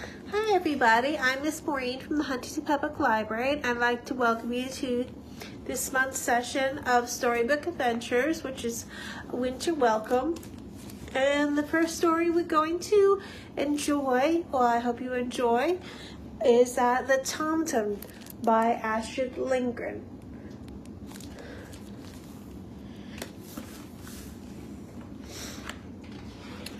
Hi everybody, I'm Miss Maureen from the Huntington Public Library, and I'd like to welcome you to this month's session of Storybook Adventures, which is Winter Welcome. And the first story we're going to enjoy, well I hope you enjoy, is The Tomtom by Astrid Lindgren.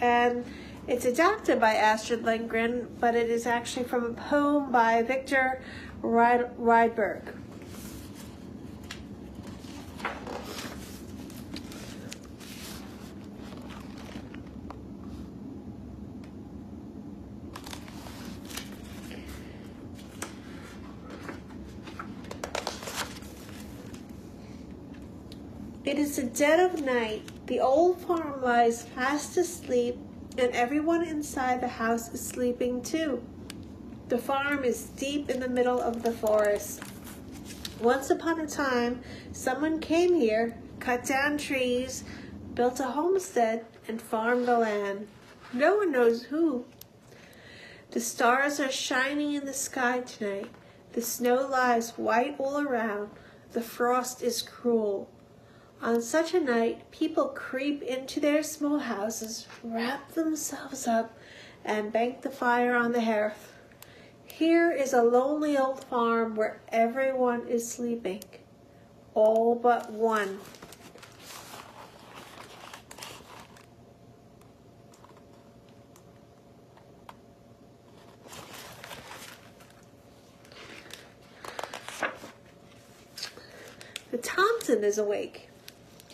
And it's adapted by Astrid Lindgren, but it is actually from a poem by Victor Rydberg. It is the dead of night. The old farm lies fast asleep, and everyone inside the house is sleeping too. The farm is deep in the middle of the forest. Once upon a time, someone came here, cut down trees, built a homestead, and farmed the land. No one knows who. The stars are shining in the sky tonight. The snow lies white all around. The frost is cruel. On such a night, people creep into their small houses, wrap themselves up, and bank the fire on the hearth. Here is a lonely old farm where everyone is sleeping, all but one. The Tomtom is awake.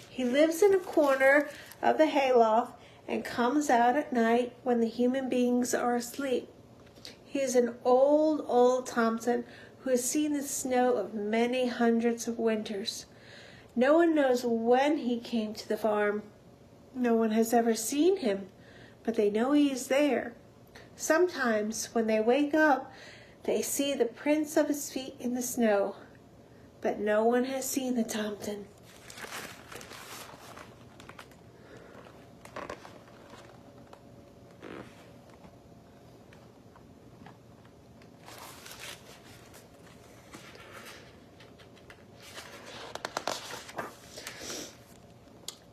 He lives in a corner of the hayloft and comes out at night when the human beings are asleep. He is an old Tomtom who has seen the snow of many hundreds of winters. No one knows when he came to the farm. No one has ever seen him, but they know he is there. Sometimes when they wake up, they see the prints of his feet in the snow, but no one has seen the Tomtom.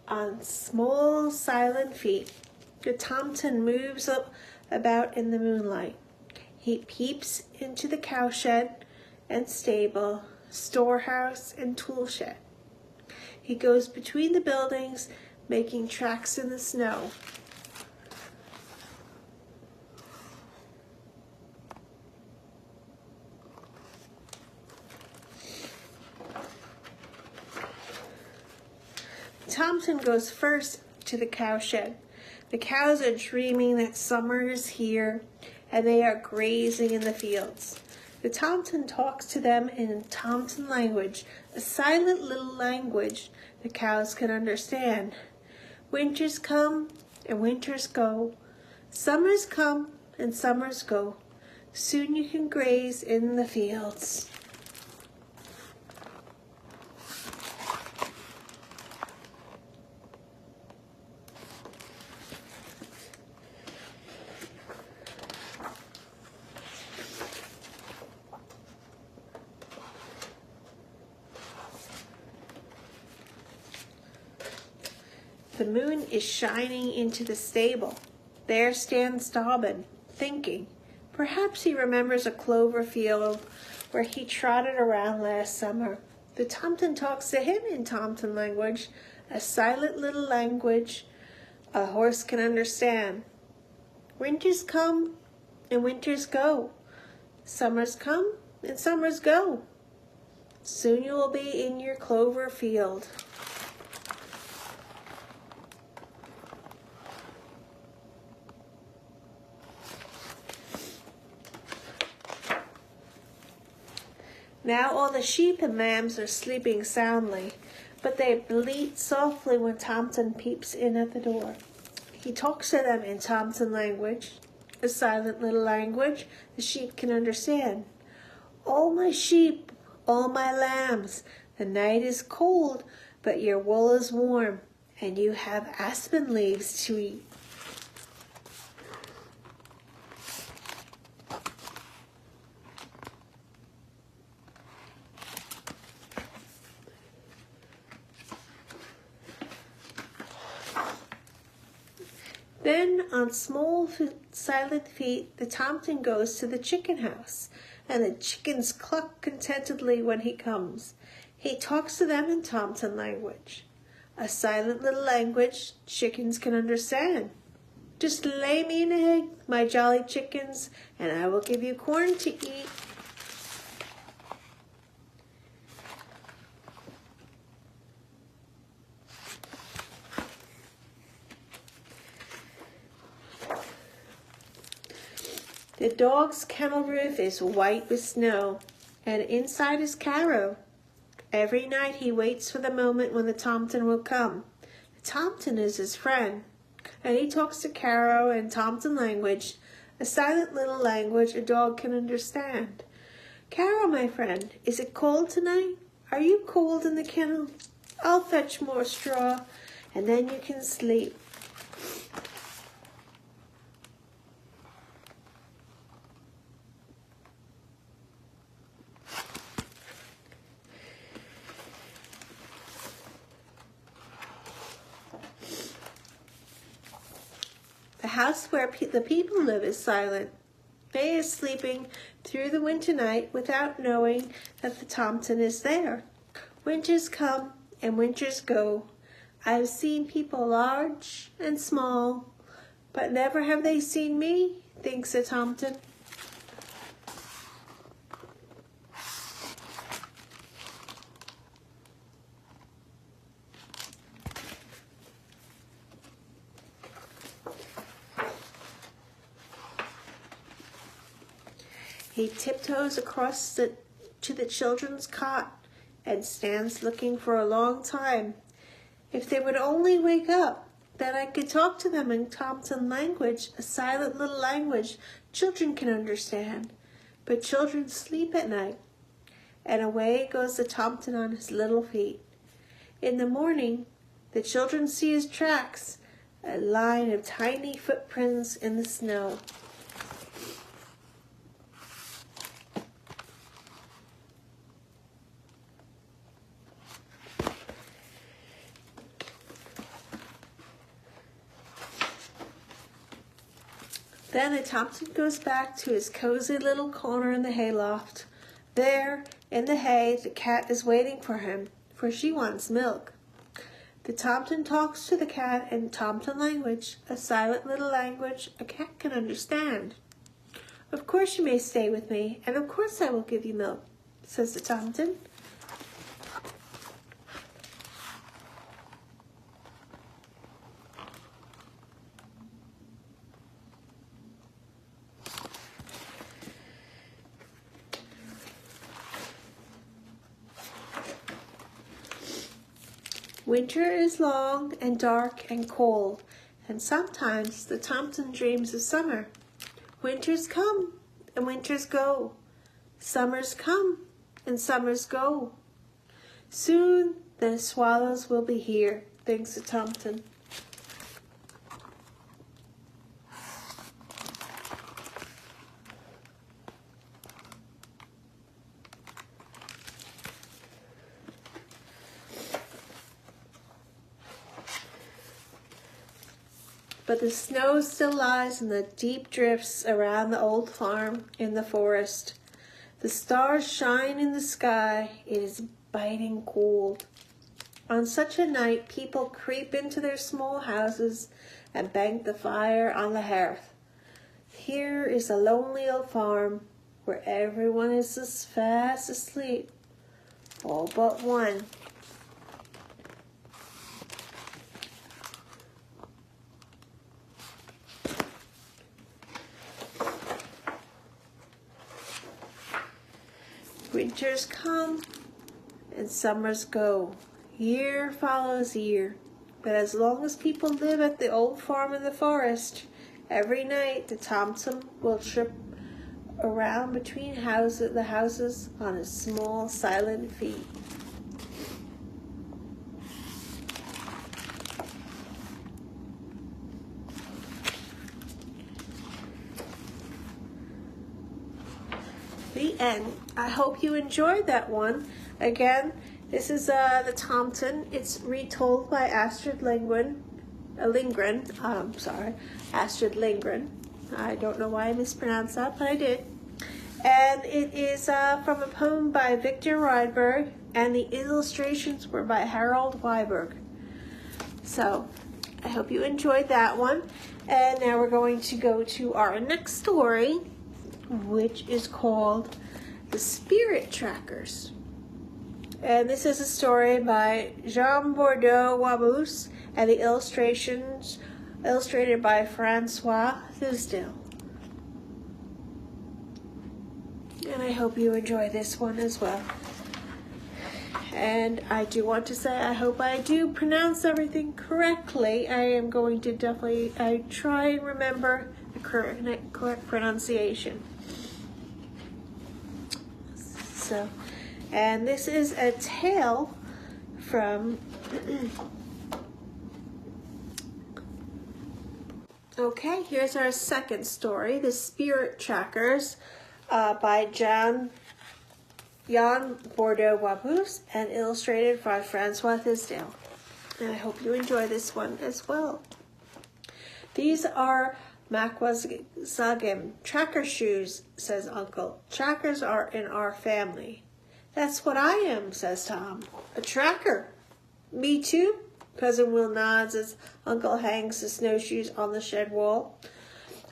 On small, silent feet, the Tomtom moves about in the moonlight. He peeps into the cowshed and stable, storehouse and tool shed. He goes between the buildings, making tracks in the snow. Tomtom goes first to the cowshed. The cows are dreaming that summer is here, and they are grazing in the fields. The Tomtom talks to them in Tomtom language, a silent little language the cows can understand. Winters come and winters go. Summers come and summers go. Soon you can graze in the fields. The moon is shining into the stable. There stands Dobbin, thinking. Perhaps he remembers a clover field where he trotted around last summer. The Tomtom talks to him in Tomtom language, a silent little language a horse can understand. Winters come and winters go. Summers come and summers go. Soon you will be in your clover field. Now all the sheep and lambs are sleeping soundly, but they bleat softly when Tomtom peeps in at the door. He talks to them in Tomtom language, a silent little language the sheep can understand. All my sheep, all my lambs, the night is cold, but your wool is warm, and you have aspen leaves to eat. Then, on small, silent feet, the Tomtom goes to the chicken house, and the chickens cluck contentedly when he comes. He talks to them in Tomtom language, a silent little language chickens can understand. Just lay me an egg, my jolly chickens, and I will give you corn to eat. The dog's kennel roof is white with snow, and inside is Caro. Every night he waits for the moment when the Tomtom will come. The Tomtom is his friend, and he talks to Caro in Tomtom language, a silent little language a dog can understand. Caro, my friend, is it cold tonight? Are you cold in the kennel? I'll fetch more straw, and then you can sleep. The house where the people live is silent. They is sleeping through the winter night without knowing that the Tomtom is there. Winters come and winters go. I have seen people large and small, but never have they seen me, thinks the Tomtom. He tiptoes across to the children's cot and stands looking for a long time. If they would only wake up, then I could talk to them in Tomtom language, a silent little language children can understand. But children sleep at night. And away goes the Tomtom on his little feet. In the morning, the children see his tracks, a line of tiny footprints in the snow. Then the Tomtom goes back to his cozy little corner in the hayloft. There, in the hay, the cat is waiting for him, for she wants milk. The Tomtom talks to the cat in Tomtom language, a silent little language a cat can understand. Of course you may stay with me, and of course I will give you milk, says the Tomtom. Winter is long and dark and cold, and sometimes the Tomtom dreams of summer. Winters come and winters go. Summers come and summers go. Soon the swallows will be here, thinks the Tomtom. But the snow still lies in the deep drifts around the old farm in the forest. The stars shine in the sky. It is biting cold. On such a night, people creep into their small houses and bank the fire on the hearth. Here is a lonely old farm where everyone is as fast asleep, all but one. Winters come and summers go. Year follows year. But as long as people live at the old farm in the forest, every night the Tomtom will trip around between the houses on his small, silent feet. The end. I hope you enjoyed that one. Again, this is the Tomtom. It's retold by Astrid Lindgren. Lindgren. Astrid Lindgren. I don't know why I mispronounced that, but I did. And it is from a poem by Victor Rydberg, and the illustrations were by Harold Weiberg. So I hope you enjoyed that one. And now we're going to go to our next story, which is called The Spirit Trackers. And this is a story by Jean Bordeaux-Wabous, and the illustrations illustrated by Francois Tisdale. And I hope you enjoy this one as well. And I do want to say, I hope I do pronounce everything correctly. I am going to I try and remember the correct pronunciation. So, and this is a tale from, okay, here's our second story, The Spirit Trackers, by Jan Bordeaux-Wabous, and illustrated by Francois Tisdale. And I hope you enjoy this one as well. These are Makwazagim tracker shoes, says Uncle. Trackers are in our family. That's what I am, says Tom. A tracker. Me too? Cousin Will nods as Uncle hangs the snowshoes on the shed wall.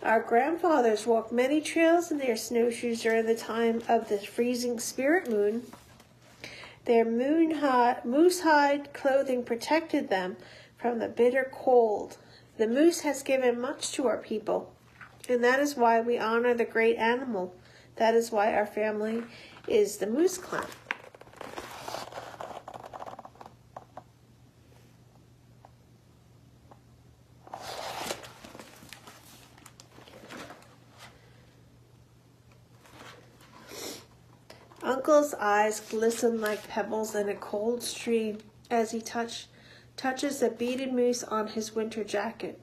Our grandfathers walked many trails in their snowshoes during the time of the freezing spirit moon. Their moose hide clothing protected them from the bitter cold. The moose has given much to our people, and that is why we honor the great animal. That is why our family is the Moose Clan. Uncle's eyes glisten like pebbles in a cold stream as he touches the beaded moose on his winter jacket.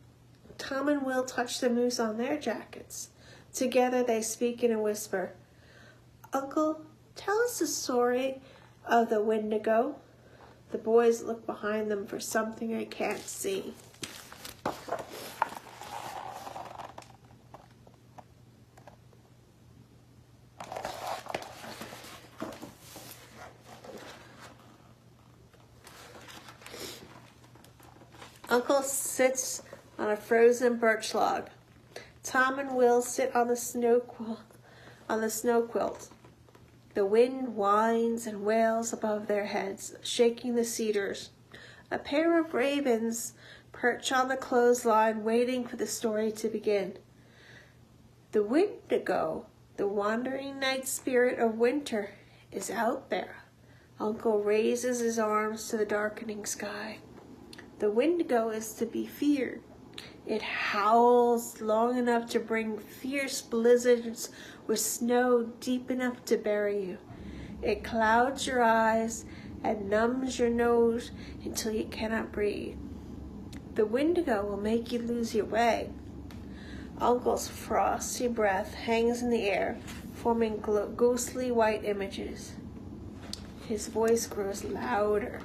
Tom and Will touch the moose on their jackets. Together they speak in a whisper. Uncle, tell us the story of the Windigo. The boys look behind them for something I can't see. Uncle sits on a frozen birch log. Tom and Will sit on the snow quilt. The wind whines and wails above their heads, shaking the cedars. A pair of ravens perch on the clothesline, waiting for the story to begin. The Windigo, the wandering night spirit of winter, is out there. Uncle raises his arms to the darkening sky. The Windigo is to be feared. It howls long enough to bring fierce blizzards with snow deep enough to bury you. It clouds your eyes and numbs your nose until you cannot breathe. The Windigo will make you lose your way. Uncle's frosty breath hangs in the air, forming ghostly white images. His voice grows louder.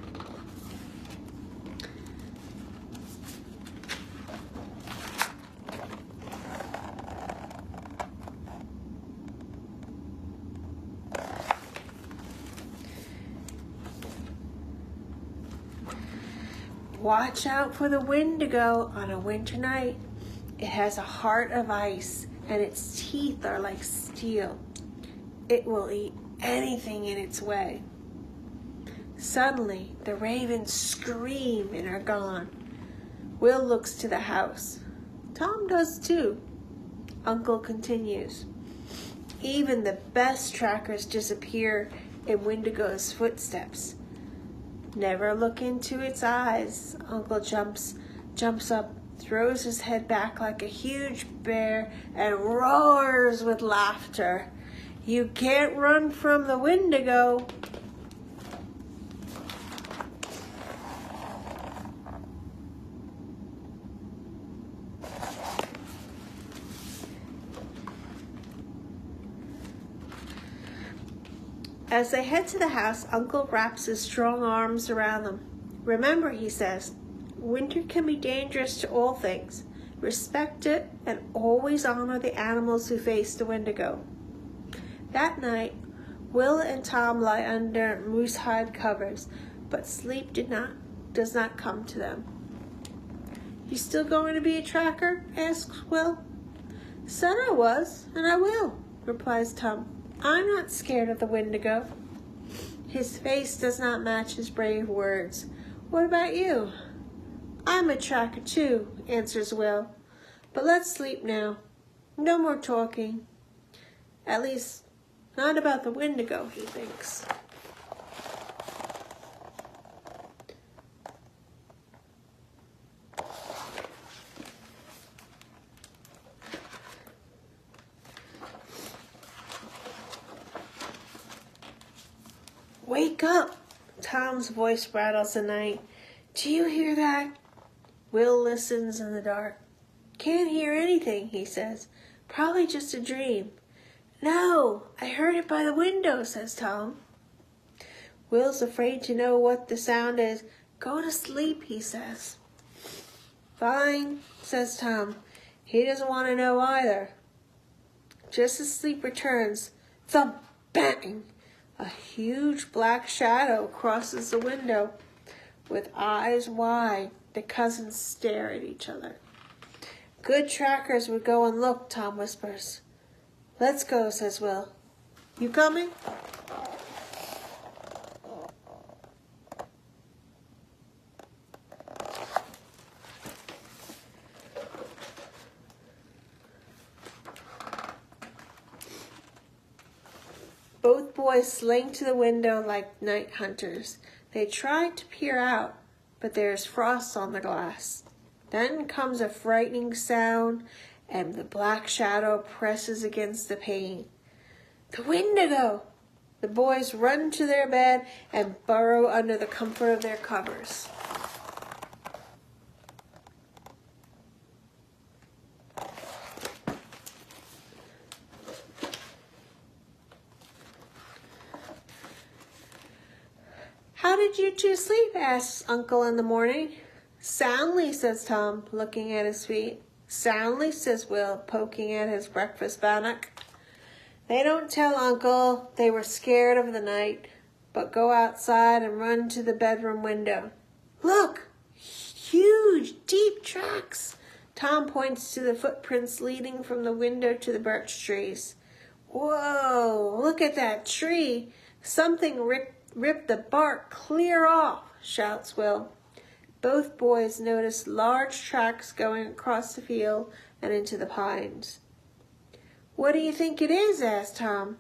Watch out for the Windigo on a winter night. It has a heart of ice, and its teeth are like steel. It will eat anything in its way. Suddenly, the ravens scream and are gone. Will looks to the house. Tom does too. Uncle continues. Even the best trackers disappear in Windigo's footsteps. Never look into its eyes. Uncle jumps up, throws his head back like a huge bear, and roars with laughter. You can't run from the Windigo. As they head to the house, Uncle wraps his strong arms around them. Remember, he says, Winter can be dangerous to all things. Respect it and always honor the animals who face the Windigo. That night, Will and Tom lie under moose hide covers, but sleep does not come to them. You still going to be a tracker? Asks Will. Said I was, and I will, replies Tom. I'm not scared of the Windigo. His face does not match his brave words. What about you? I'm a tracker too, answers Will. But let's sleep now. No more talking. At least, not about the Windigo, he thinks. Wake up! Tom's voice rattles the night. Do you hear that? Will listens in the dark. Can't hear anything, he says. Probably just a dream. No, I heard it by the window, says Tom. Will's afraid to know what the sound is. Go to sleep, he says. Fine, says Tom. He doesn't want to know either. Just as sleep returns, thump, bang! A huge black shadow crosses the window. With eyes wide, the cousins stare at each other. Good trackers would go and look, Tom whispers. Let's go, says Will. You coming? Both boys slink to the window like night hunters. They try to peer out, but there's frost on the glass. Then comes a frightening sound, and the black shadow presses against the pane. The Windigo! The boys run to their bed and burrow under the comfort of their covers. How did you two sleep? Asks Uncle in the morning. Soundly, says Tom, looking at his feet. Soundly, says Will, poking at his breakfast bannock. They don't tell Uncle they were scared of the night, but go outside and run to the bedroom window. Look! Huge, deep tracks! Tom points to the footprints leading from the window to the birch trees. Whoa! Look at that tree! Something ripped the bark clear off, shouts Will. Both boys notice large tracks going across the field and into the pines. What do you think it is? Asks Tom.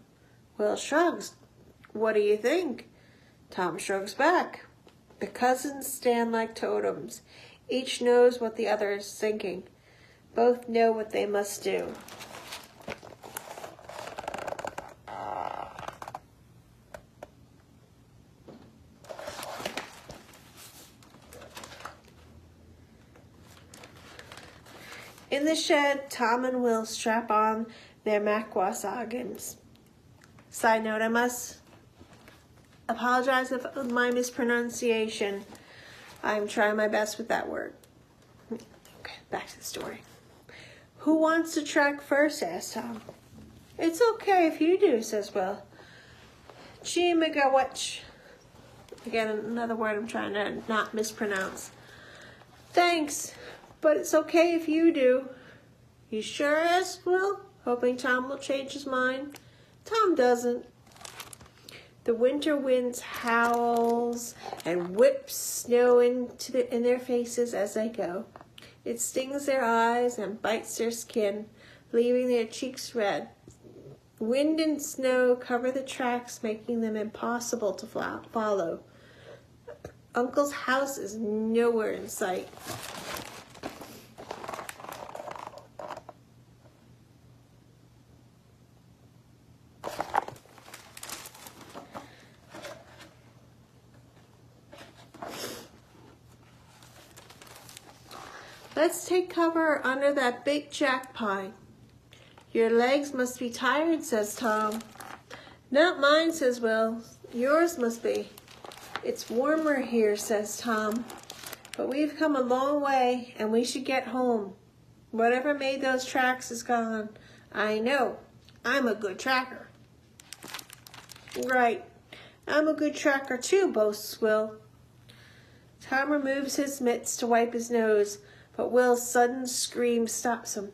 Will shrugs. What do you think? Tom shrugs back. The cousins stand like totems. Each knows what the other is thinking. Both know what they must do. In the shed, Tom and Will strap on their Maquasaugans. Side note, I must apologize for my mispronunciation. I'm trying my best with that word. Okay, back to the story. Who wants to track first? Asked Tom. It's okay if you do, says Will. Chimigawatch. Again, another word I'm trying to not mispronounce. Thanks. But it's okay if you do. You sure? Asked Will, hoping Tom will change his mind. Tom doesn't. The winter winds howls and whips snow in their faces as they go. It stings their eyes and bites their skin, leaving their cheeks red. Wind and snow cover the tracks, making them impossible to follow. Uncle's house is nowhere in sight. Let's take cover under that big jack pine. Your legs must be tired, says Tom. Not mine, says Will. Yours must be. It's warmer here, says Tom. but we've come a long way and we should get home. Whatever made those tracks is gone. I know. I'm a good tracker. Right. I'm a good tracker too, boasts Will. Tom removes his mitts to wipe his nose, but Will's sudden scream stops him.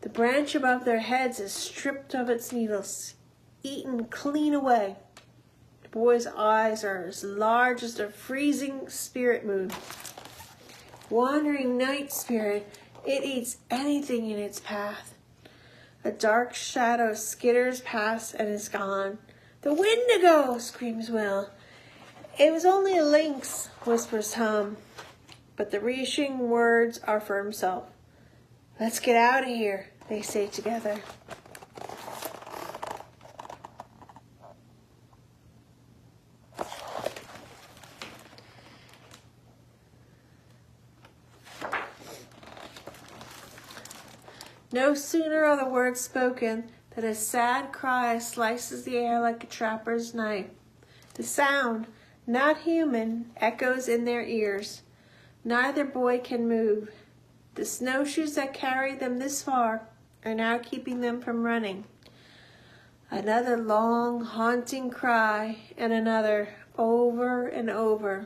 The branch above their heads is stripped of its needles, eaten clean away. The boy's eyes are as large as the freezing spirit moon. Wandering night spirit, it eats anything in its path. A dark shadow skitters past and is gone. The Windigo, screams Will. It was only a lynx, whispers Tom, but the reassuring words are for himself. Let's get out of here, they say together. No sooner are the words spoken than a sad cry slices the air like a trapper's knife. The sound, not human, echoes in their ears. Neither boy can move. The snowshoes that carried them this far are now keeping them from running. Another long, haunting cry, and another, over and over.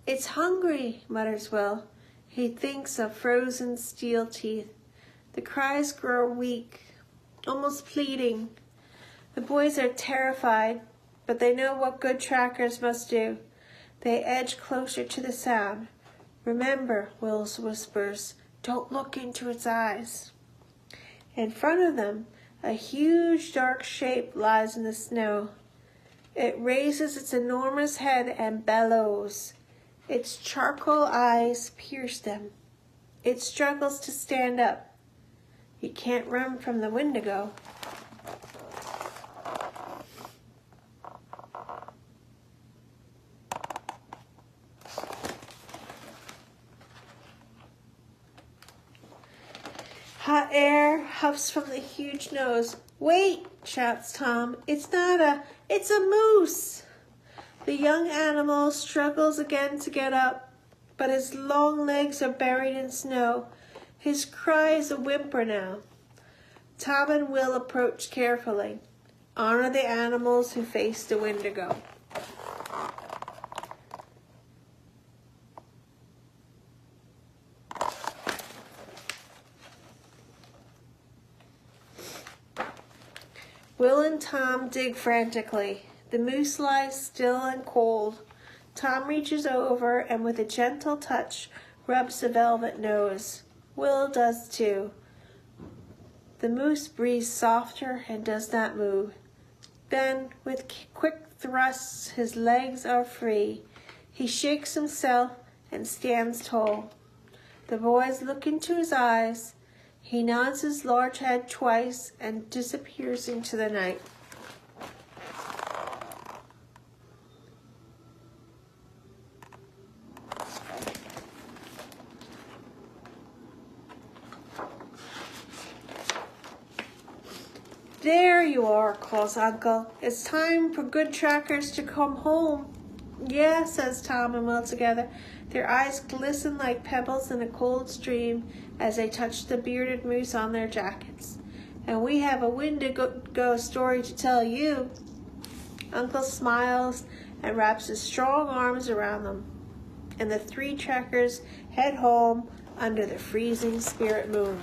It's hungry, mutters Will. He thinks of frozen steel teeth. The cries grow weak, almost pleading. The boys are terrified, but they know what good trackers must do. They edge closer to the sound. Remember, Will whispers, don't look into its eyes. In front of them, a huge dark shape lies in the snow. It raises its enormous head and bellows. Its charcoal eyes pierce them. It struggles to stand up. You can't run from the Windigo. Hot air huffs from the huge nose. Wait, shouts Tom. It's a moose. The young animal struggles again to get up, but his long legs are buried in snow. His cry is a whimper now. Tom and Will approach carefully. Honor the animals who face the Windigo. Will and Tom dig frantically. The moose lies still and cold. Tom reaches over and with a gentle touch rubs the velvet nose. Will does too. The moose breathes softer and does not move. Then, with quick thrusts, his legs are free. He shakes himself and stands tall. The boys look into his eyes. He nods his large head twice and disappears into the night. There you are, calls Uncle. It's time for good trackers to come home. Yeah, says Tom and Will together. Their eyes glisten like pebbles in a cold stream as they touch the bearded moose on their jackets. And we have a Windigo story to tell you. Uncle smiles and wraps his strong arms around them. And the three trackers head home under the freezing spirit moon.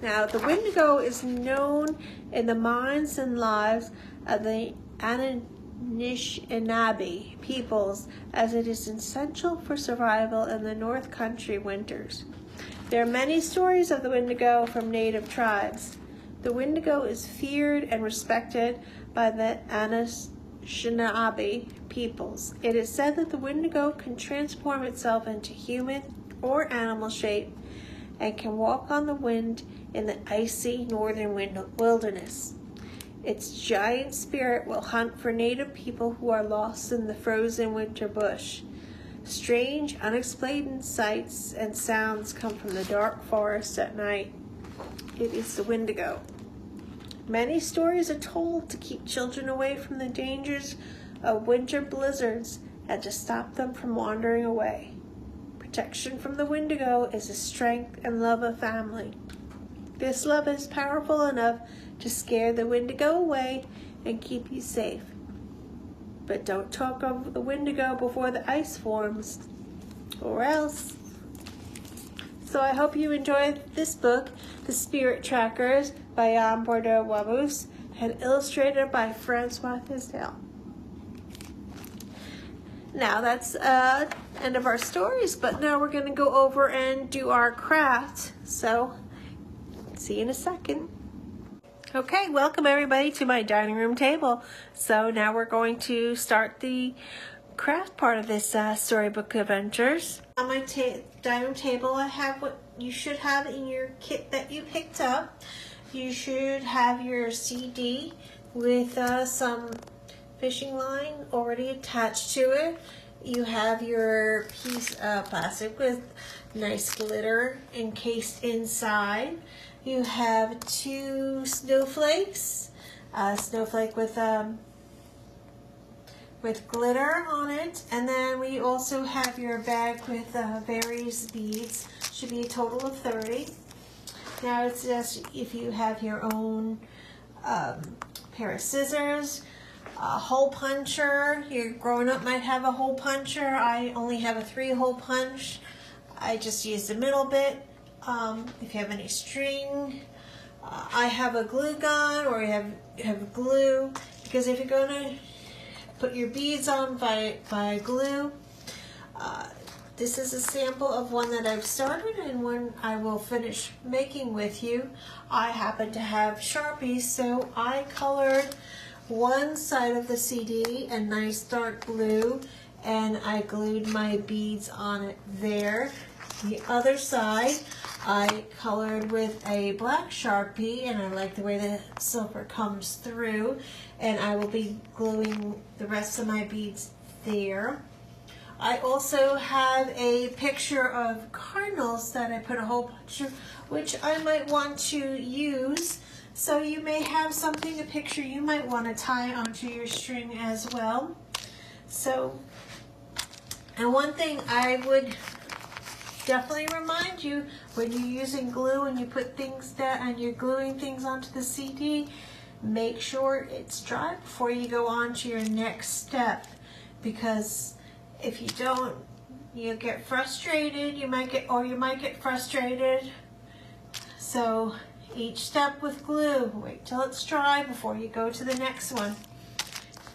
Now, the Windigo is known in the minds and lives of the Anishinaabe peoples as it is essential for survival in the North Country winters. There are many stories of the Windigo from native tribes. The Windigo is feared and respected by the Anishinaabe peoples. It is said that the Windigo can transform itself into human or animal shape and can walk on the wind in the icy northern wilderness. Its giant spirit will hunt for native people who are lost in the frozen winter bush. Strange, unexplained sights and sounds come from the dark forest at night. It is the Windigo. Many stories are told to keep children away from the dangers of winter blizzards and to stop them from wandering away. Protection from the Windigo is the strength and love of family. This love is powerful enough to scare the Windigo away and keep you safe. But don't talk of the Windigo before the ice forms, or else. So I hope you enjoyed this book, The Spirit Trackers by Jan Bordeaux-Wabus, and illustrated by Francois Tisdale. Now that's end of our stories, but now we're going to go over and do our craft. So see you in a second. Okay, welcome everybody to my dining room table. So now we're going to start the craft part of this storybook adventures. On my dining room table, I have what you should have in your kit that you picked up. You should have your CD with some fishing line already attached to it. You have your piece of plastic with nice glitter encased inside. You have 2 snowflakes, a snowflake with glitter on it, and then we also have your bag with various beads. Should be a total of 30. Now it's just if you have your own pair of scissors, a hole puncher. Your grown up might have a hole puncher. I only have a 3-hole punch. I just use the middle bit. If you have any string, I have a glue gun, or you have glue, because if you're going to put your beads on by glue, this is a sample of one that I've started and one I will finish making with you. I happen to have Sharpies, so I colored one side of the CD a nice dark blue, and I glued my beads on it there. The other side I colored with a black Sharpie, and I like the way the silver comes through, and I will be gluing the rest of my beads there. I also have a picture of cardinals that I put a hole punch, which I might want to use. So you may have something, a picture you might want to tie onto your string as well. So, and one thing I would definitely remind you, when you're using glue and you put things down and you're gluing things onto the CD, make sure it's dry before you go on to your next step, because if you don't, you'll get frustrated. You might get frustrated. So each step with glue, wait till it's dry before you go to the next one.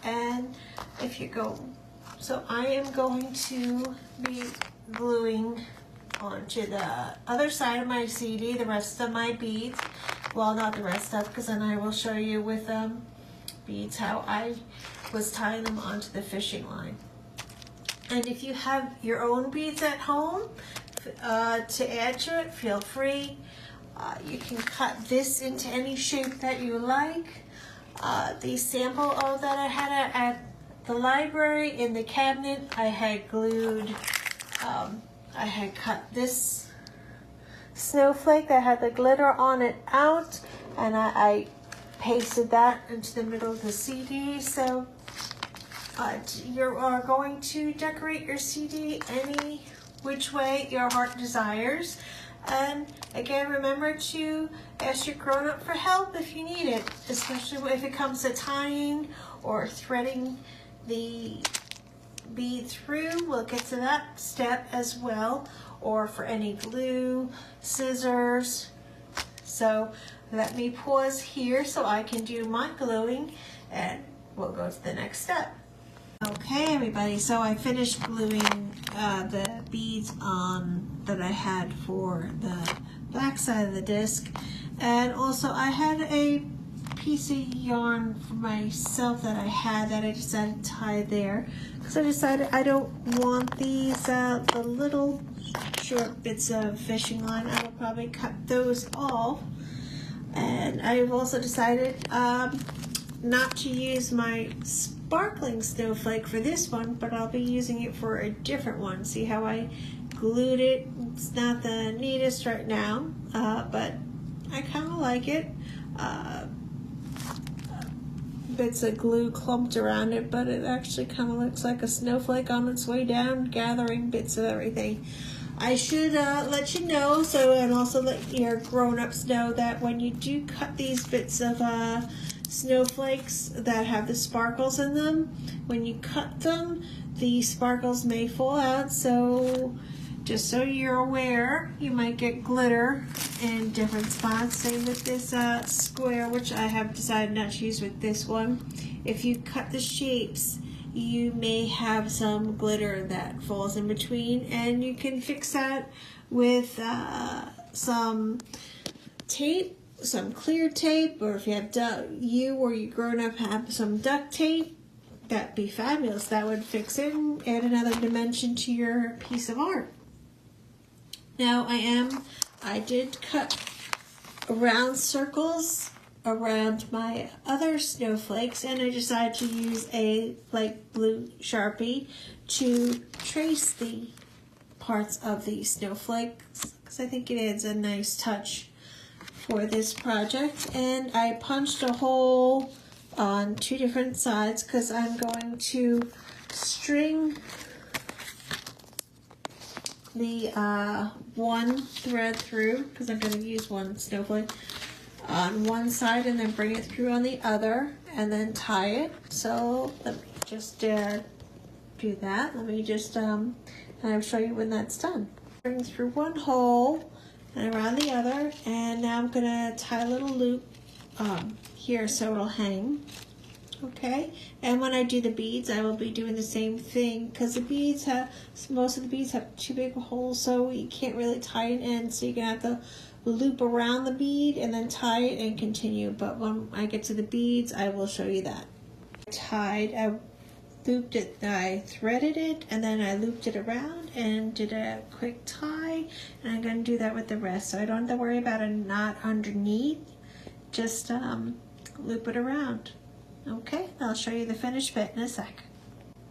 And if you go, so I am going to be gluing onto the other side of my CD the rest of my beads. Well, not the rest of, because then I will show you with beads how I was tying them onto the fishing line. And if you have your own beads at home to add to it, feel free. You can cut this into any shape that you like. The sample that I had at the library in the cabinet, I had glued, I had cut this snowflake that had the glitter on it out, and I pasted that into the middle of the CD. So you are going to decorate your CD any which way your heart desires. And again, remember to ask your grown-up for help if you need it, especially if it comes to tying or threading the bead through. We'll get to that step as well, or for any glue, scissors. So let me pause here so I can do my gluing, and we'll go to the next step. Okay, everybody, so I finished gluing the beads on that I had for the black side of the disc, and also I had a piece of yarn for myself that I had that I decided to tie there, because I decided I don't want these the little short bits of fishing line. I will probably cut those off. And I've also decided not to use my sparkling snowflake for this one, but I'll be using it for a different one. See how I glued it? It's not the neatest right now, but I kind of like it. Bits of glue clumped around it, but it actually kind of looks like a snowflake on its way down, gathering bits of everything. I should let you know, and also let your grown-ups know that when you do cut these bits of snowflakes that have the sparkles in them, when you cut them, the sparkles may fall out, so just so you're aware, you might get glitter in different spots. Same with this square, which I have decided not to use with this one. If you cut the shapes, you may have some glitter that falls in between, and you can fix that with some tape, some clear tape, or if you have you or your grown-up have some duct tape, that'd be fabulous. That would fix it and add another dimension to your piece of art. Now I did cut round circles around my other snowflakes, and I decided to use a light blue Sharpie to trace the parts of the snowflakes, because I think it adds a nice touch for this project. And I punched a hole on 2 different sides because I'm going to string the one thread through, because I'm going to use one snowflake on one side and then bring it through on the other and then tie it. So let me just do that. Let me just and I'll show you when that's done. Bring through one hole and around the other, and now I'm going to tie a little loop here so it'll hang. Okay, and when I do the beads, I will be doing the same thing, because the beads most of the beads have too big holes, so you can't really tie it in, so you're going to have to loop around the bead and then tie it and continue. But when I get to the beads, I will show you that. I looped it, I threaded it, and then I looped it around and did a quick tie, and I'm going to do that with the rest, so I don't have to worry about a knot underneath. Just loop it around. Okay, I'll show you the finished bit in a sec.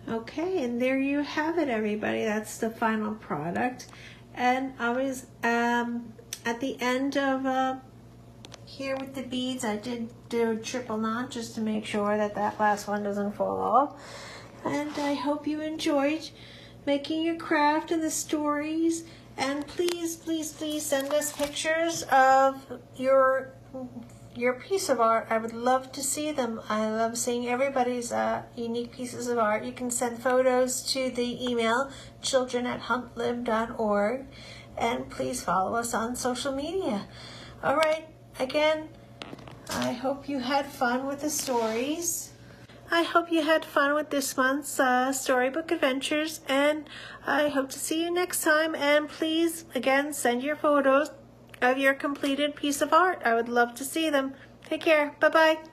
Okay, and there you have it, everybody. That's the final product. And always at the end of here with the beads, I did do a triple knot just to make sure that that last one doesn't fall off. And I hope you enjoyed making your craft and the stories. And please, please, please send us pictures of your piece of art. I would love to see them. I love seeing everybody's unique pieces of art. You can send photos to the email children@huntlib.org, and please follow us on social media. All right, again, I hope you had fun with the stories. I hope you had fun with this month's Storybook Adventures, and I hope to see you next time. And please, again, send your photos of your completed piece of art. I would love to see them. Take care. Bye-bye.